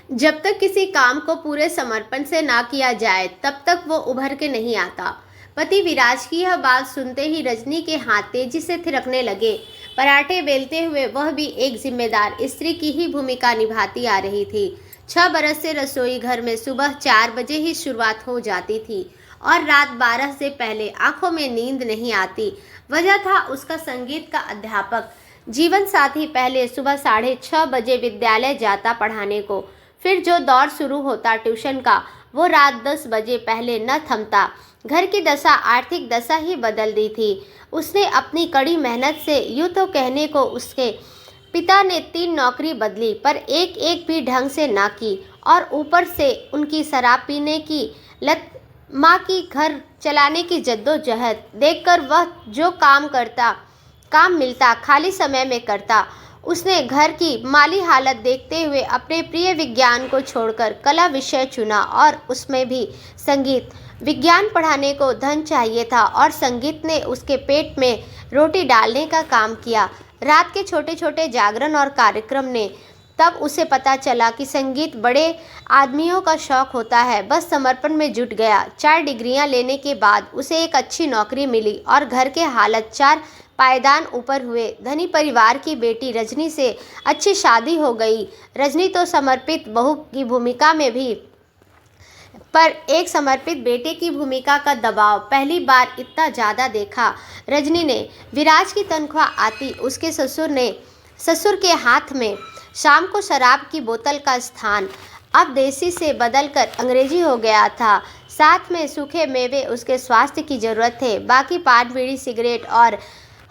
जब तक किसी काम को पूरे समर्पण से ना किया जाए तब तक वो उभर के नहीं आता। पति विराज की यह बात सुनते ही रजनी के हाथ तेजी से थिरकने लगे। पराठे बेलते हुए वह भी एक जिम्मेदार स्त्री की ही भूमिका निभाती आ रही थी। 6 बरस से रसोई घर में सुबह 4 बजे ही शुरुआत हो जाती थी और रात 12 से पहले आंखों में नींद नहीं आती। वजह था उसका संगीत का अध्यापक जीवन साथी पहले सुबह 6:30 बजे विद्यालय जाता पढ़ाने को, फिर जो दौर शुरू होता ट्यूशन का वो रात 10 बजे पहले न थमता। घर की दशा आर्थिक दशा ही बदल दी थी। उसने अपनी कड़ी मेहनत से, यूँ तो कहने को उसके पिता ने 3 नौकरी बदली पर एक एक भी ढंग से ना की, और ऊपर से उनकी शराब पीने की लत, माँ की घर चलाने की जद्दोजहद देखकर वह जो काम मिलता खाली समय में करता। उसने घर की माली हालत देखते हुए अपने प्रिय विज्ञान को छोड़कर कला विषय चुना, और उसमें भी संगीत। विज्ञान पढ़ाने को धन चाहिए था और संगीत ने उसके पेट में रोटी डालने का काम किया। रात के छोटे छोटे जागरण और कार्यक्रम ने तब उसे पता चला कि संगीत बड़े आदमियों का शौक होता है। बस समर्पण में जुट गया। 4 डिग्रियां लेने के बाद उसे एक अच्छी नौकरी मिली और घर के हालत 4 पायदान ऊपर हुए। धनी परिवार की बेटी रजनी से अच्छी शादी हो गई। रजनी तो समर्पित बहू की भूमिका में भी, पर एक समर्पित बेटे की भूमिका का दबाव पहली बार इतना ज़्यादा देखा। रजनी ने विराज की तनख्वाह आती उसके ससुर के हाथ में शाम को शराब की बोतल का स्थान अब देसी से बदलकर अंग्रेजी हो गया था। साथ में सूखे मेवे उसके स्वास्थ्य की ज़रूरत थे। बाकी पान बीड़ी सिगरेट और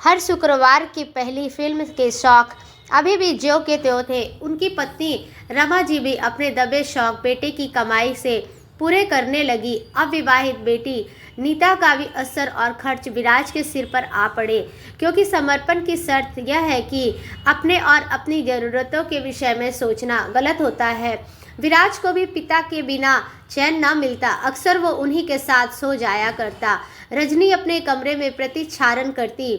हर शुक्रवार की पहली फिल्म के शौक अभी भी ज्यों के त्यों थे। उनकी पत्नी रमा जी भी अपने दबे शौक बेटे की कमाई से पूरे करने लगी। अब विवाहित बेटी नीता का भी असर और खर्च विराज के सिर पर आ पड़े, क्योंकि समर्पण की शर्त यह है कि अपने और अपनी ज़रूरतों के विषय में सोचना गलत होता है। विराज को भी पिता के बिना चैन न मिलता। अक्सर वो उन्हीं के साथ सो जाया करता। रजनी अपने कमरे में प्रतिक्षारण करती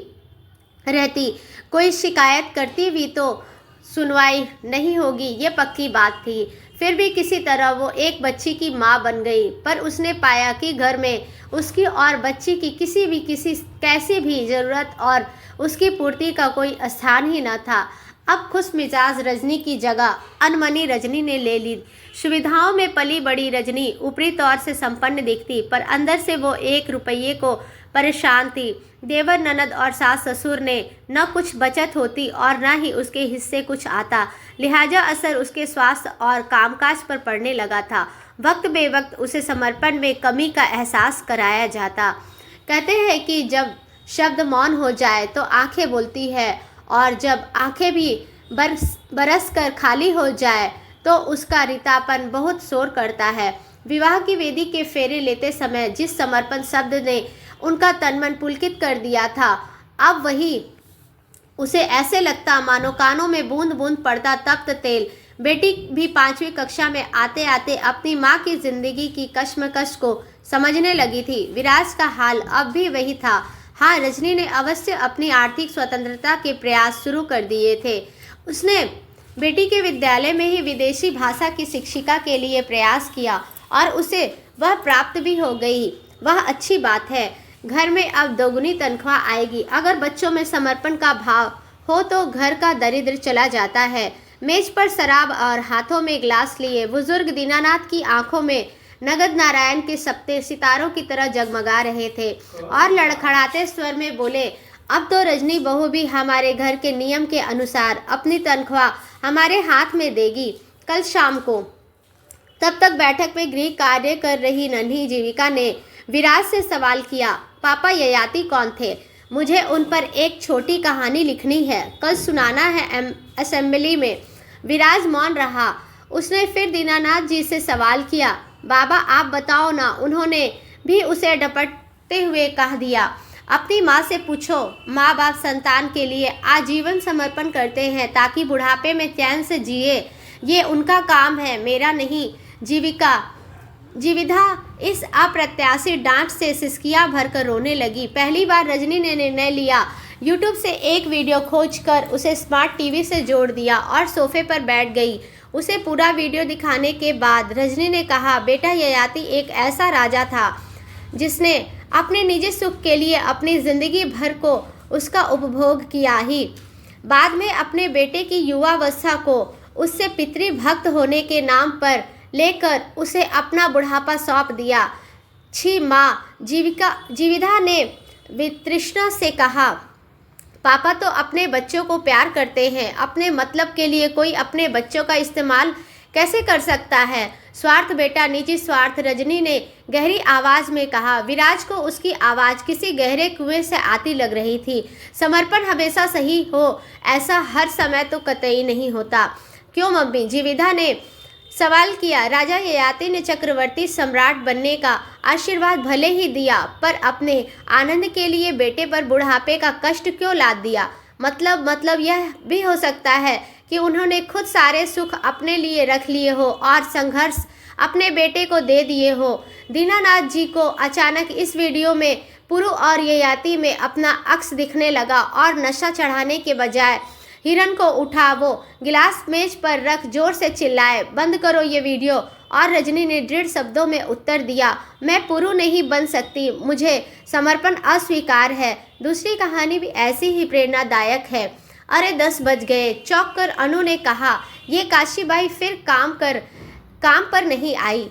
रहती। कोई शिकायत करती भी तो सुनवाई नहीं होगी, ये पक्की बात थी। फिर भी किसी तरह वो एक बच्ची की माँ बन गई। पर उसने पाया कि घर में उसकी और बच्ची की कैसी भी ज़रूरत और उसकी पूर्ति का कोई स्थान ही न था। अब खुश मिजाज रजनी की जगह अनमनी रजनी ने ले ली। सुविधाओं में पली बड़ी रजनी ऊपरी तौर से संपन्न दिखती, पर अंदर से वो 1 रुपये को परेशान थी। देवर ननद और सास ससुर ने न कुछ बचत होती और न ही उसके हिस्से कुछ आता, लिहाजा असर उसके स्वास्थ्य और कामकाज पर पड़ने लगा था। वक्त बेवक्त उसे समर्पण में कमी का एहसास कराया जाता। कहते हैं कि जब शब्द मौन हो जाए तो आंखें बोलती है, और जब आंखें भी बरस कर खाली हो जाए तो उसका रितापन बहुत शोर करता है। विवाह की वेदी के फेरे लेते समय जिस समर्पण शब्द ने उनका तन मन पुलकित कर दिया था, अब वही उसे ऐसे लगता मानो कानों में बूंद बूंद पड़ता तप्त तेल। बेटी भी 5वीं कक्षा में आते आते अपनी माँ की जिंदगी की कश्मकश को समझने लगी थी। विराज का हाल अब भी वही था। हाँ, रजनी ने अवश्य अपनी आर्थिक स्वतंत्रता के प्रयास शुरू कर दिए थे। उसने बेटी के विद्यालय में ही विदेशी भाषा की शिक्षिका के लिए प्रयास किया और उसे वह प्राप्त भी हो गई। वह अच्छी बात है। घर में अब दोगुनी तनख्वाह आएगी। अगर बच्चों में समर्पण का भाव हो तो घर का दरिद्र चला जाता है। मेज पर शराब और हाथों में गिलास लिए बुजुर्ग दीनानाथ की आंखों में नगद नारायण के सप्ते सितारों की तरह जगमगा रहे थे और लड़खड़ाते स्वर में बोले, अब तो रजनी बहू भी हमारे घर के नियम के अनुसार अपनी तनख्वाह हमारे हाथ में देगी कल शाम को। तब तक बैठक में गृह कार्य कर रही नन्ही जीविका ने विराज से सवाल किया, पापा ययाति कौन थे? मुझे उन पर एक छोटी कहानी लिखनी है, कल सुनाना है असेंबली में। विराज मौन रहा। उसने फिर दीनानाथ जी से सवाल किया, बाबा आप बताओ ना। उन्होंने भी उसे डपटते हुए कह दिया, अपनी माँ से पूछो। माँ बाप संतान के लिए आजीवन समर्पण करते हैं ताकि बुढ़ापे में चैन से जिए। ये उनका काम है, मेरा नहीं। जीविधा इस अप्रत्याशित डांट से सिसकियां भरकर रोने लगी। पहली बार रजनी ने निर्णय लिया। यूट्यूब से एक वीडियो खोजकर उसे स्मार्ट टीवी से जोड़ दिया और सोफे पर बैठ गई। उसे पूरा वीडियो दिखाने के बाद रजनी ने कहा, बेटा ययाति एक ऐसा राजा था जिसने अपने निजी सुख के लिए अपनी जिंदगी भर को उसका उपभोग किया ही बाद में अपने बेटे की युवावस्था को उससे पितृभक्त होने के नाम पर लेकर उसे अपना बुढ़ापा सौंप दिया। छी माँ, जीविका ने वितृष्णा से कहा, पापा तो अपने बच्चों को प्यार करते हैं, अपने मतलब के लिए कोई अपने बच्चों का इस्तेमाल कैसे कर सकता है? स्वार्थ बेटा, निजी स्वार्थ, रजनी ने गहरी आवाज में कहा। विराज को उसकी आवाज किसी गहरे कुएं से आती लग रही थी। समर्पण हमेशा सही हो ऐसा हर समय तो कतई नहीं होता। क्यों मम्मी? जीविका ने सवाल किया। राजा ययाति ने चक्रवर्ती सम्राट बनने का आशीर्वाद भले ही दिया, पर अपने आनंद के लिए बेटे पर बुढ़ापे का कष्ट क्यों लाद दिया? मतलब यह भी हो सकता है कि उन्होंने खुद सारे सुख अपने लिए रख लिए हो और संघर्ष अपने बेटे को दे दिए हो। दीनानाथ जी को अचानक इस वीडियो में पुरु और ययाति में अपना अक्स दिखने लगा और नशा चढ़ाने के बजाय हिरण को उठा वो गिलास मेज पर रख जोर से चिल्लाए, बंद करो ये वीडियो। और रजनी ने दृढ़ शब्दों में उत्तर दिया, मैं पुरु नहीं बन सकती, मुझे समर्पण अस्वीकार है। दूसरी कहानी भी ऐसी ही प्रेरणादायक है। अरे 10 बज गए। चौंक कर अनु ने कहा, ये काशीबाई फिर काम पर नहीं आई।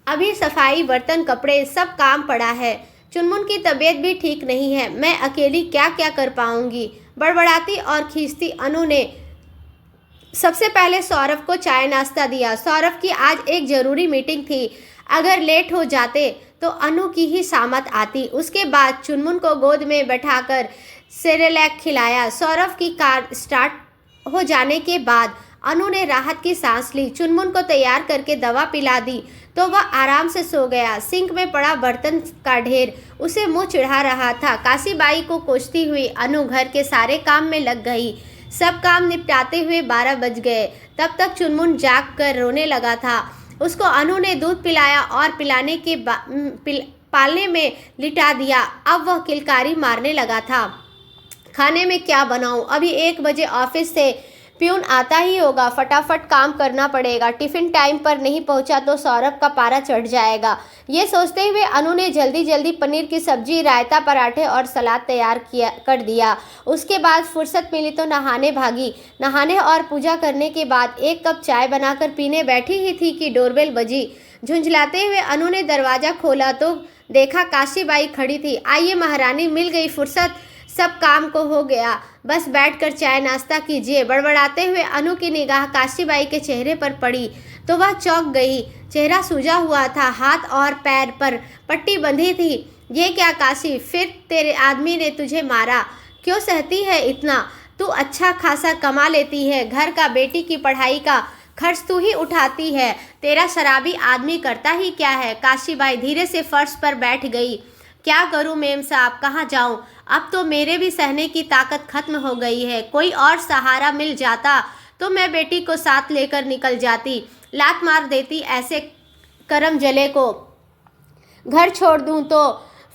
अभी सफाई, बर्तन, कपड़े सब काम पड़ा है। चुनमुन की तबीयत भी ठीक नहीं है, मैं अकेली क्या क्या कर पाऊंगी? बड़बड़ाती और खींचती अनु ने सबसे पहले सौरभ को चाय नाश्ता दिया। सौरभ की आज एक जरूरी मीटिंग थी, अगर लेट हो जाते तो अनु की ही सामत आती। उसके बाद चुनमुन को गोद में बैठाकर सेरेलैक खिलाया। सौरभ की कार स्टार्ट हो जाने के बाद अनु ने राहत की सांस ली। चुनमुन को तैयार करके दवा पिला दी तो वह आराम से सो गया। सिंक में पड़ा बर्तन का ढेर उसे मुंह चिढ़ा रहा था। काशीबाई को कोसती हुई अनु घर के सारे काम में लग गई। सब काम निपटाते हुए 12 बज गए। तब तक चुनमुन जाग कर रोने लगा था। उसको अनु ने दूध पिलाया और पिलाने के पालने में लिटा दिया। अब वह किलकारी मारने लगा था, खाने में क्या बनाऊं? अभी 1 बजे ऑफिस से प्यून आता ही होगा, फटाफट काम करना पड़ेगा। टिफिन टाइम पर नहीं पहुंचा तो सौरभ का पारा चढ़ जाएगा। ये सोचते हुए अनु ने जल्दी पनीर की सब्जी, रायता, पराठे और सलाद तैयार कर दिया। उसके बाद फुर्सत मिली तो नहाने भागी। नहाने और पूजा करने के बाद 1 कप चाय बनाकर पीने बैठी ही थी कि डोरबेल बजी। झुंझलाते हुए अनु ने दरवाज़ा खोला तो देखा काशीबाई खड़ी थी। आइए महारानी, मिल गई फुर्सत, सब काम को हो गया, बस बैठकर चाय नाश्ता कीजिए। बड़बड़ाते हुए अनु की निगाह काशीबाई के चेहरे पर पड़ी तो वह चौंक गई। चेहरा सूजा हुआ था, हाथ और पैर पर पट्टी बंधी थी। ये क्या काशी, फिर तेरे आदमी ने तुझे मारा? क्यों सहती है इतना? तू अच्छा खासा कमा लेती है, घर का, बेटी की पढ़ाई का खर्च तू ही उठाती है, तेरा शराबी आदमी करता ही क्या है? काशीबाई धीरे से फर्श पर बैठ गई। क्या करूं मेम साहब, कहाँ जाऊं? अब तो मेरे भी सहने की ताकत खत्म हो गई है। कोई और सहारा मिल जाता तो मैं बेटी को साथ लेकर निकल जाती, लात मार देती ऐसे करम जले को। घर छोड़ दूं तो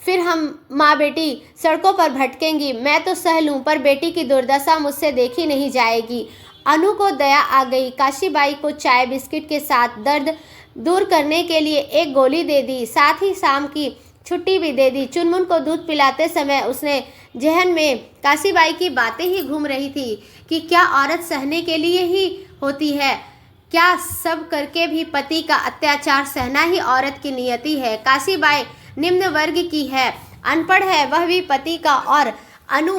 फिर हम माँ बेटी सड़कों पर भटकेंगी। मैं तो सह लूं, पर बेटी की दुर्दशा मुझसे देखी नहीं जाएगी। अनु को दया आ गई। काशीबाई को चाय बिस्किट के साथ दर्द दूर करने के लिए एक गोली दे दी, साथ ही शाम की छुट्टी भी दे दी। चुनमुन को दूध पिलाते समय उसने जहन में काशीबाई की बातें ही घूम रही थी कि क्या औरत सहने के लिए ही होती है? क्या सब करके भी पति का अत्याचार सहना ही औरत की नियति है? काशीबाई निम्न वर्ग की है, अनपढ़ है, वह भी पति का, और अनु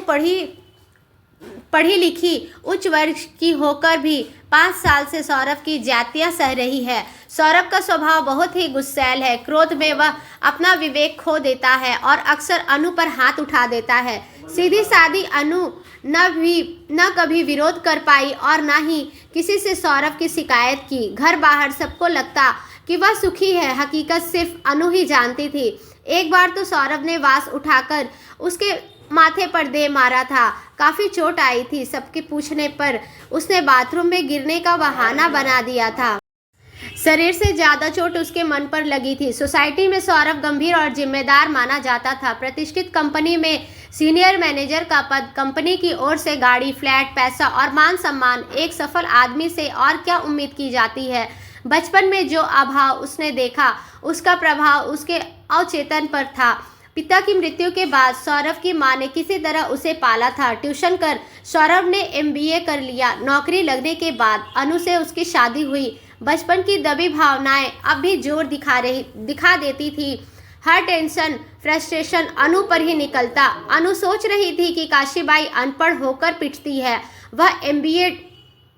पढ़ी लिखी उच्च वर्ग की होकर भी 5 साल से सौरभ की जातियां सह रही है। सौरभ का स्वभाव बहुत ही गुस्सैल है। क्रोध में वह अपना विवेक खो देता है और अक्सर अनु पर हाथ उठा देता है। सीधी सादी अनु न कभी विरोध कर पाई और न ही किसी से सौरभ की शिकायत की। घर बाहर सबको लगता कि वह सुखी है, हकीकत सिर्फ अनु ही जानती थी। एक बार तो सौरभ ने वास उठाकर उसके माथे पर दे मारा था। काफ़ी चोट आई थी। सबके पूछने पर उसने बाथरूम में गिरने का बहाना बना दिया था। शरीर से ज़्यादा चोट उसके मन पर लगी थी। सोसाइटी में सौरभ गंभीर और जिम्मेदार माना जाता था। प्रतिष्ठित कंपनी में सीनियर मैनेजर का पद, कंपनी की ओर से गाड़ी, फ्लैट, पैसा और मान सम्मान, एक सफल आदमी से और क्या उम्मीद की जाती है। बचपन में जो अभाव उसने देखा, उसका प्रभाव उसके अवचेतन पर था। पिता की मृत्यु के बाद सौरभ की मां ने किसी तरह उसे पाला था। ट्यूशन कर सौरभ ने MBA कर लिया। नौकरी लगने के बाद अनु से उसकी शादी हुई। बचपन की दबी भावनाएं अब भी जोर दिखा देती थी। हर टेंशन, फ्रस्ट्रेशन अनु पर ही निकलता। अनु सोच रही थी कि काशीबाई अनपढ़ होकर पिटती है, वह MBA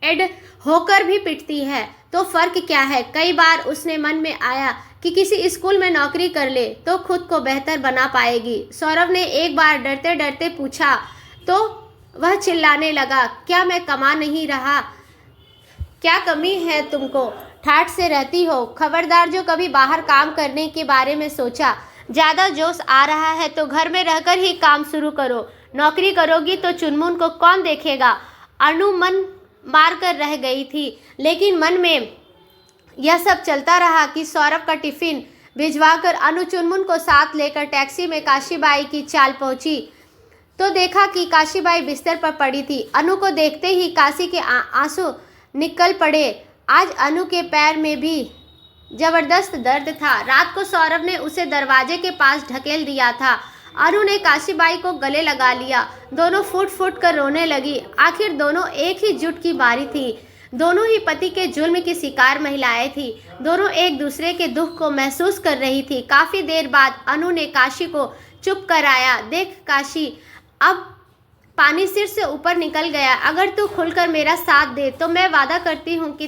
एड होकर भी पिटती है, तो फर्क क्या है। कई बार उसने मन में आया कि किसी स्कूल में नौकरी कर ले तो खुद को बेहतर बना पाएगी। सौरभ ने एक बार डरते डरते पूछा तो वह चिल्लाने लगा, क्या मैं कमा नहीं रहा? क्या कमी है तुमको? ठाठ से रहती हो। खबरदार, जो कभी बाहर काम करने के बारे में सोचा। ज़्यादा जोश आ रहा है तो घर में रहकर ही काम शुरू करो। नौकरी करोगी तो चुनमुन को कौन देखेगा? अनु मन मार कर रह गई थी, लेकिन मन में यह सब चलता रहा कि सौरभ का टिफिन भिजवाकर अनु चुनमुन को साथ लेकर टैक्सी में काशीबाई की चाल पहुंची तो देखा कि काशीबाई बिस्तर पर पड़ी थी। अनु को देखते ही काशी के आंसू निकल पड़े। आज अनु के पैर में भी जबरदस्त दर्द था। रात को सौरभ ने उसे दरवाजे के पास ढकेल दिया था। अनु ने काशीबाई को गले लगा लिया। दोनों फूट फूट कर रोने लगी। आखिर दोनों एक ही जुट की बारी थी। दोनों ही पति के जुल्म की शिकार महिलाएं थी। दोनों एक दूसरे के दुख को महसूस कर रही थी। काफी देर बाद अनु ने काशी को चुप कराया। देख काशी, अब पानी सिर से ऊपर निकल गया। अगर तू खुलकर मेरा साथ दे तो मैं वादा करती हूँ कि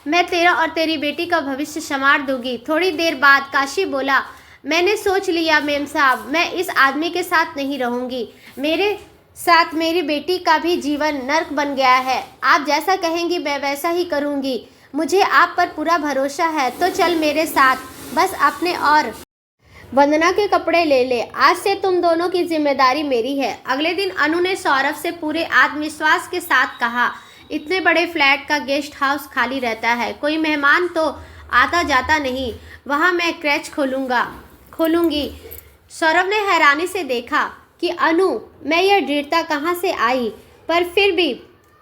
मैं तेरा और तेरी बेटी का भविष्य संवार दूंगी। थोड़ी देर बाद काशी बोला, मैंने सोच लिया मेम साहब, मैं इस आदमी के साथ नहीं रहूंगी। मेरे साथ मेरी बेटी का भी जीवन नर्क बन गया है। आप जैसा कहेंगी मैं वैसा ही करूंगी। मुझे आप पर पूरा भरोसा है, तो चल मेरे साथ। बस अपने और वंदना के कपड़े ले ले। आज से तुम दोनों की जिम्मेदारी मेरी है। अगले दिन अनु ने सौरभ से पूरे आत्मविश्वास के साथ कहा, इतने बड़े फ्लैट का गेस्ट हाउस खाली रहता है, कोई मेहमान तो आता जाता नहीं, वहाँ मैं क्रैच खोलूंगी। सौरभ ने हैरानी से देखा कि अनु मैं यह दृढ़ता कहाँ से आई, पर फिर भी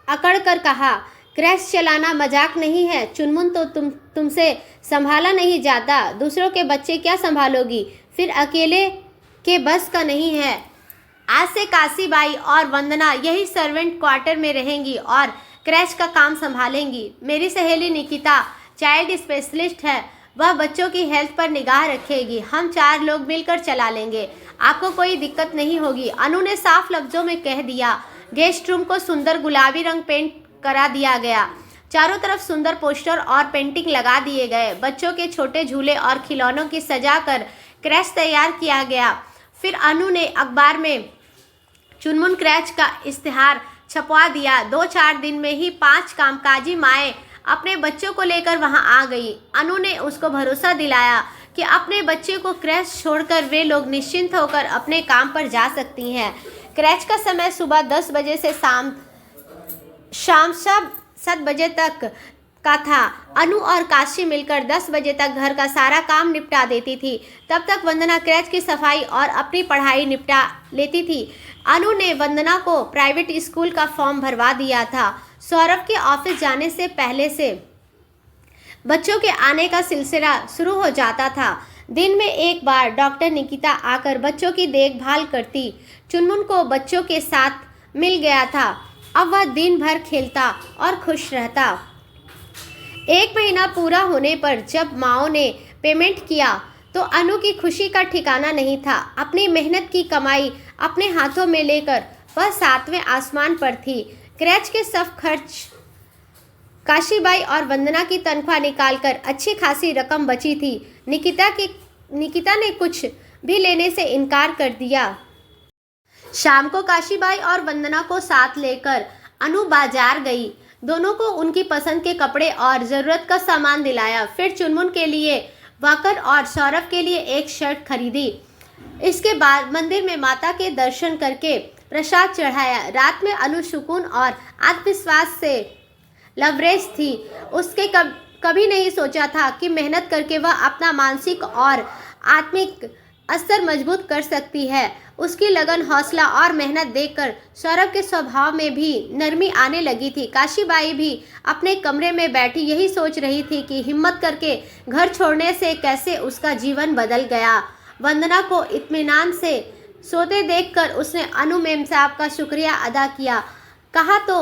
अकड़ कर कहा, क्रैच चलाना मजाक नहीं है। चुनमुन तो तुमसे संभाला नहीं जाता, दूसरों के बच्चे क्या संभालोगी? फिर अकेले के बस का नहीं है। आज से काशीबाई और वंदना यही सर्वेंट क्वार्टर में रहेंगी और क्रैच का काम संभालेंगी। मेरी सहेली निकिता चाइल्ड स्पेशलिस्ट है, वह बच्चों की हेल्थ पर निगाह रखेगी। हम 4 लोग मिलकर चला लेंगे, आपको कोई दिक्कत नहीं होगी। अनु ने साफ लफ्जों में कह दिया। गेस्ट रूम को सुंदर गुलाबी रंग पेंट करा दिया गया। चारों तरफ सुंदर पोस्टर और पेंटिंग लगा दिए गए। बच्चों के छोटे झूले और खिलौनों की सजा कर क्रैच तैयार किया गया। फिर अनु ने अखबार में चुनमुन क्रैच का इश्तिहार छपवा दिया। 2-4 दिन में ही 5 कामकाजी माएँ अपने बच्चों को लेकर वहां आ गई। अनु ने उसको भरोसा दिलाया कि अपने बच्चे को क्रैच छोड़कर वे लोग निश्चिंत होकर अपने काम पर जा सकती हैं। क्रैच का समय सुबह 10 बजे से शाम 7 बजे तक का था। अनु और काशी मिलकर 10 बजे तक घर का सारा काम निपटा देती थी। तब तक वंदना क्रैच की सफाई और अपनी पढ़ाई निपटा लेती थी। अनु ने वंदना को प्राइवेट स्कूल का फॉर्म भरवा दिया था। सौरभ के ऑफिस जाने से पहले से बच्चों के आने का सिलसिला शुरू हो जाता था। दिन में एक बार डॉक्टर निकिता आकर बच्चों की देखभाल करती। चुनमुन को बच्चों के साथ मिल गया था। अब वह दिन भर खेलता और खुश रहता। 1 महीना पूरा होने पर जब माओ ने पेमेंट किया तो अनु की खुशी का ठिकाना नहीं था। अपनी मेहनत की कमाई अपने हाथों में लेकर वह 7वें आसमान पर थी। क्रैच के सब खर्च काशीबाई और वंदना की तनख्वाह निकालकर अच्छी खासी रकम बची थी। निकिता ने कुछ भी लेने से इनकार कर दिया। शाम को काशीबाई और वंदना को साथ लेकर अनु बाजार गई। दोनों को उनकी पसंद के कपड़े और ज़रूरत का सामान दिलाया। फिर चुनमुन के लिए वाकर और सौरभ के लिए एक शर्ट खरीदी। इसके बाद मंदिर में माता के दर्शन करके प्रसाद चढ़ाया। रात में अनु सुकून और आत्मविश्वास से लवरेज थी। उसके कभी नहीं सोचा था कि मेहनत करके वह अपना मानसिक और आत्मिक अस्तर मजबूत कर सकती है। उसकी लगन, हौसला और मेहनत देखकर सौरभ के स्वभाव में भी नरमी आने लगी थी। काशीबाई भी अपने कमरे में बैठी यही सोच रही थी कि हिम्मत करके घर छोड़ने से कैसे उसका जीवन बदल गया। वंदना को इत्मीनान से सोते देखकर उसने अनु मेम साहब का शुक्रिया अदा किया। कहा तो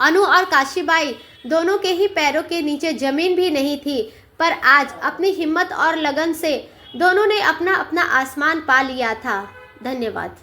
अनु और काशीबाई दोनों के ही पैरों के नीचे जमीन भी नहीं थी, पर आज अपनी हिम्मत और लगन से दोनों ने अपना अपना आसमान पा लिया था। धन्यवाद।